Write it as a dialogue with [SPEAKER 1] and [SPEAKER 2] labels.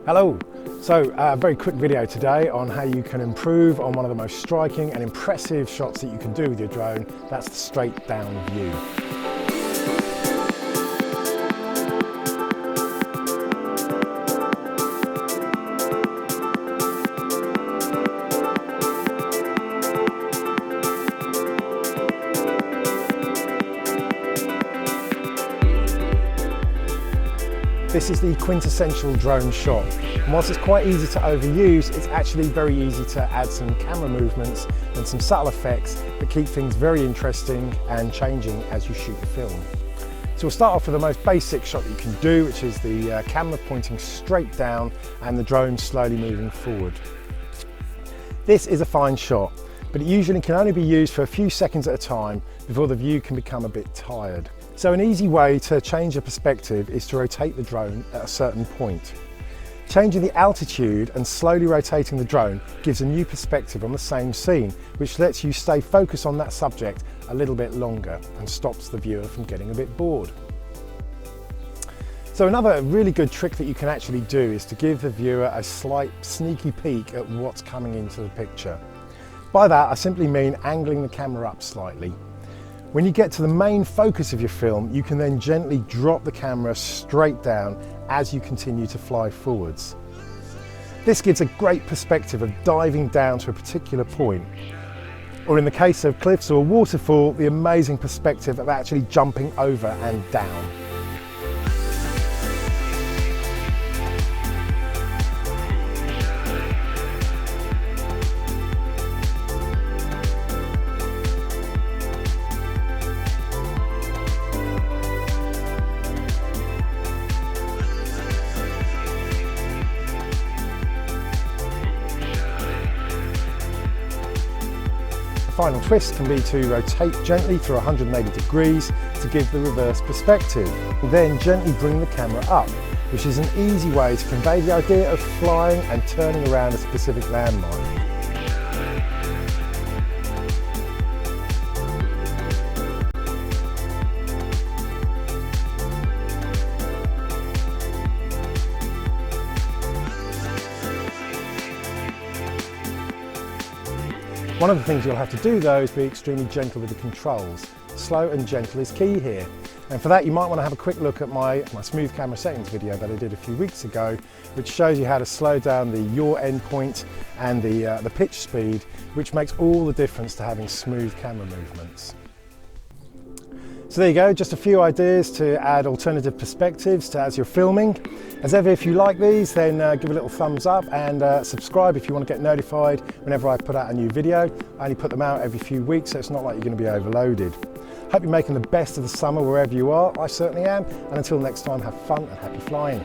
[SPEAKER 1] Hello! So a very quick video today on how you can improve on one of the most striking and impressive shots that you can do with your drone. That's the straight down view. This is the quintessential drone shot. And whilst it's quite easy to overuse, it's actually very easy to add some camera movements and some subtle effects that keep things very interesting and changing as you shoot the film. So we'll start off with the most basic shot that you can do, which is the camera pointing straight down and the drone slowly moving forward. This is a fine shot, but it usually can only be used for a few seconds at a time before the view can become a bit tired. So an easy way to change your perspective is to rotate the drone at a certain point. Changing the altitude and slowly rotating the drone gives a new perspective on the same scene, which lets you stay focused on that subject a little bit longer and stops the viewer from getting a bit bored. So another really good trick that you can actually do is to give the viewer a slight sneaky peek at what's coming into the picture. By that I simply mean angling the camera up slightly. When you get to the main focus of your film, you can then gently drop the camera straight down as you continue to fly forwards. This gives a great perspective of diving down to a particular point, or in the case of cliffs or a waterfall, the amazing perspective of actually jumping over and down. The final twist can be to rotate gently through 180 degrees to give the reverse perspective. Then gently bring the camera up, which is an easy way to convey the idea of flying and turning around a specific landmark. One of the things you'll have to do though is be extremely gentle with the controls. Slow and gentle is key here. And for that you might want to have a quick look at my smooth camera settings video that I did a few weeks ago, which shows you how to slow down the yaw endpoint and the pitch speed, which makes all the difference to having smooth camera movements. So there you go, just a few ideas to add alternative perspectives to as you're filming. As ever, if you like these, then give a little thumbs up and subscribe if you want to get notified whenever I put out a new video. I only put them out every few weeks, so it's not like you're going to be overloaded. Hope you're making the best of the summer wherever you are. I certainly am. And until next time, have fun and happy flying.